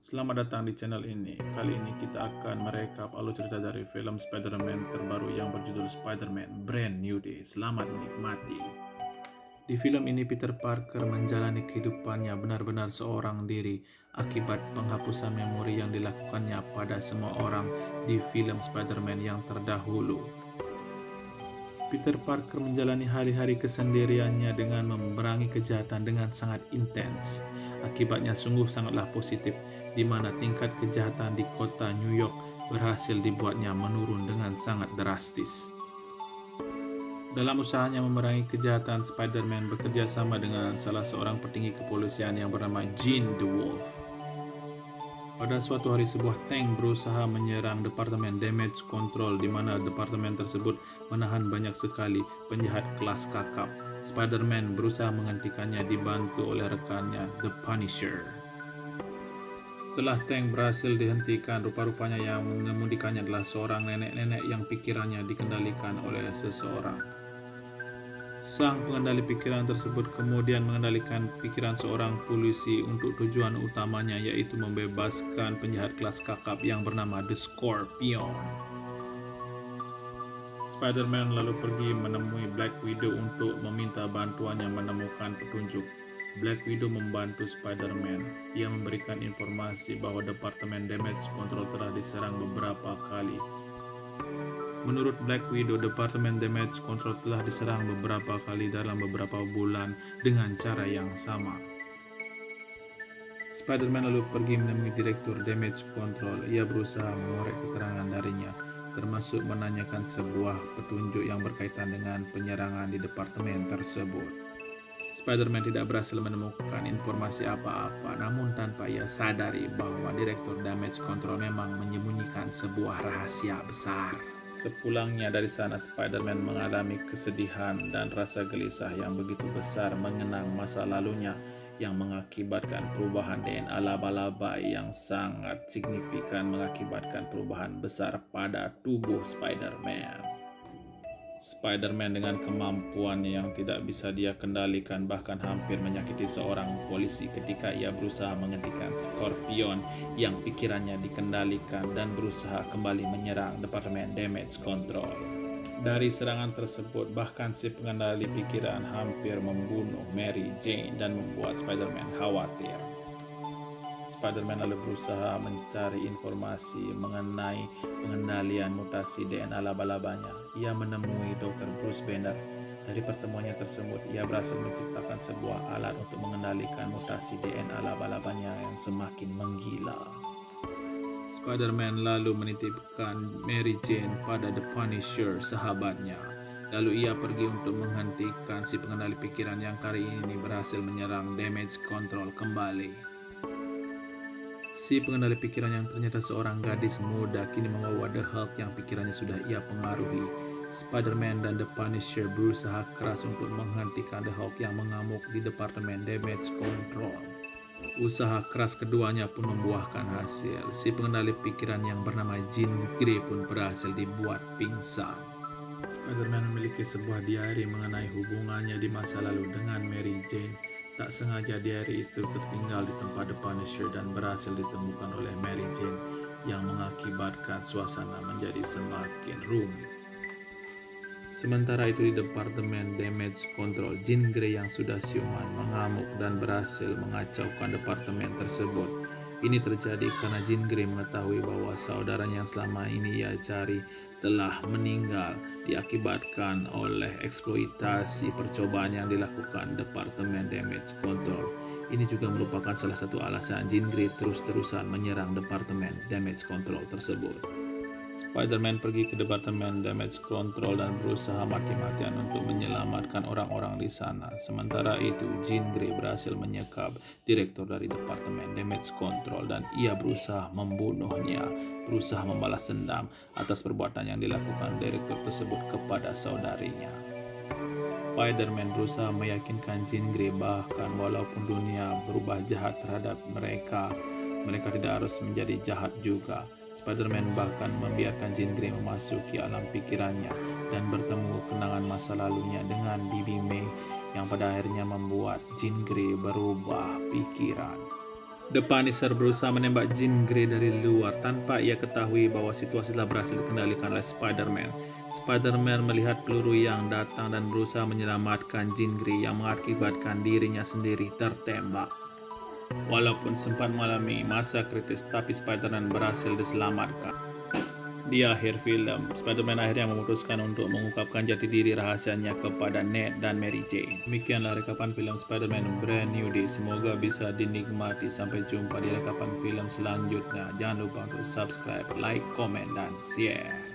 Selamat datang di channel ini. Kali ini kita akan merekap alur cerita dari film Spider-Man terbaru yang berjudul Spider-Man Brand New Day. Selamat menikmati. Di film ini Peter Parker menjalani kehidupannya benar-benar seorang diri akibat penghapusan memori yang dilakukannya pada semua orang di film Spider-Man yang terdahulu. Peter Parker menjalani hari-hari kesendiriannya dengan memerangi kejahatan dengan sangat intens. Akibatnya sungguh sangatlah positif, di mana tingkat kejahatan di kota New York berhasil dibuatnya menurun dengan sangat drastis. Dalam usahanya memerangi kejahatan, Spider-Man bekerja sama dengan salah seorang petinggi kepolisian yang bernama Jean the Wolf. Pada suatu hari sebuah tank berusaha menyerang Departemen Damage Control di mana departemen tersebut menahan banyak sekali penjahat kelas kakap. Spider-Man berusaha menghentikannya dibantu oleh rekannya The Punisher. Setelah tank berhasil dihentikan, rupa-rupanya yang mengemudikannya adalah seorang nenek-nenek yang pikirannya dikendalikan oleh seseorang. Sang pengendali pikiran tersebut kemudian mengendalikan pikiran seorang polisi untuk tujuan utamanya, yaitu membebaskan penjahat kelas kakap yang bernama The Scorpion. Spider-Man lalu pergi menemui Black Widow untuk meminta bantuannya menemukan petunjuk. Black Widow membantu Spider-Man. Ia memberikan informasi bahwa Departemen Damage Control telah diserang beberapa kali. Menurut Black Widow, Departemen Damage Control telah diserang beberapa kali dalam beberapa bulan dengan cara yang sama. Spider-Man lalu pergi menemui Direktur Damage Control. Ia berusaha mengorek keterangan darinya, termasuk menanyakan sebuah petunjuk yang berkaitan dengan penyerangan di departemen tersebut. Spider-Man tidak berhasil menemukan informasi apa-apa, namun tanpa ia sadari bahwa Direktur Damage Control memang menyembunyikan sebuah rahasia besar. Sepulangnya dari sana, Spider-Man mengalami kesedihan dan rasa gelisah yang begitu besar mengenang masa lalunya yang mengakibatkan perubahan DNA laba-laba yang sangat signifikan, mengakibatkan perubahan besar pada tubuh Spider-Man. Spider-Man dengan kemampuan yang tidak bisa dia kendalikan bahkan hampir menyakiti seorang polisi ketika ia berusaha menghentikan Scorpion yang pikirannya dikendalikan dan berusaha kembali menyerang Departemen Damage Control. Dari serangan tersebut, bahkan si pengendali pikiran hampir membunuh Mary Jane dan membuat Spider-Man khawatir. Spider-Man lalu berusaha mencari informasi mengenai pengendalian mutasi DNA laba-labanya. Ia menemui Dr. Bruce Banner. Dari pertemuannya tersebut, ia berhasil menciptakan sebuah alat untuk mengendalikan mutasi DNA laba-labanya yang semakin menggila. Spider-Man lalu menitipkan Mary Jane pada The Punisher, sahabatnya. Lalu ia pergi untuk menghentikan si pengendali pikiran yang kali ini berhasil menyerang Damage Control kembali. Si pengendali pikiran yang ternyata seorang gadis muda kini membawa The Hulk yang pikirannya sudah ia pengaruhi. Spider-Man dan The Punisher berusaha keras untuk menghentikan The Hulk yang mengamuk di Departemen Damage Control. Usaha keras keduanya pun membuahkan hasil. Si pengendali pikiran yang bernama Jean Grey pun berhasil dibuat pingsan. Spider-Man memiliki sebuah diari mengenai hubungannya di masa lalu dengan Mary Jane. Tak sengaja diari itu tertinggal di tempat The Punisher dan berhasil ditemukan oleh Mary Jane yang mengakibatkan suasana menjadi semakin rumit. Sementara itu di Departemen Damage Control, Jean Grey yang sudah siuman mengamuk dan berhasil mengacaukan departemen tersebut. Ini terjadi karena Jean Grey mengetahui bahwa saudaranya yang selama ini ia cari telah meninggal diakibatkan oleh eksploitasi percobaan yang dilakukan Departemen Damage Control. Ini juga merupakan salah satu alasan Jean Grey terus-terusan menyerang Departemen Damage Control tersebut. Spider-Man pergi ke Departemen Damage Control dan berusaha mati-matian untuk menyelamatkan orang-orang di sana. Sementara itu, Jean Grey berhasil menyekap direktur dari Departemen Damage Control dan ia berusaha membunuhnya, berusaha membalas dendam atas perbuatan yang dilakukan direktur tersebut kepada saudarinya. Spider-Man berusaha meyakinkan Jean Grey bahkan walaupun dunia berubah jahat terhadap mereka tidak harus menjadi jahat juga. Spider-Man bahkan membiarkan Jean Grey memasuki alam pikirannya dan bertemu kenangan masa lalunya dengan Bibi May yang pada akhirnya membuat Jean Grey berubah pikiran. The Punisher berusaha menembak Jean Grey dari luar tanpa ia ketahui bahwa situasi telah berhasil dikendalikan oleh Spider-Man. Spider-Man melihat peluru yang datang dan berusaha menyelamatkan Jean Grey yang mengakibatkan dirinya sendiri tertembak. Walaupun sempat mengalami masa kritis, tapi Spider-Man berhasil diselamatkan. Di akhir film, Spider-Man akhirnya memutuskan untuk mengungkapkan jati diri rahasianya kepada Ned dan Mary Jane. Demikianlah rekapan film Spider-Man Brand New Day. Semoga bisa dinikmati. Sampai jumpa di rekapan film selanjutnya. Jangan lupa untuk subscribe, like, komen, dan share.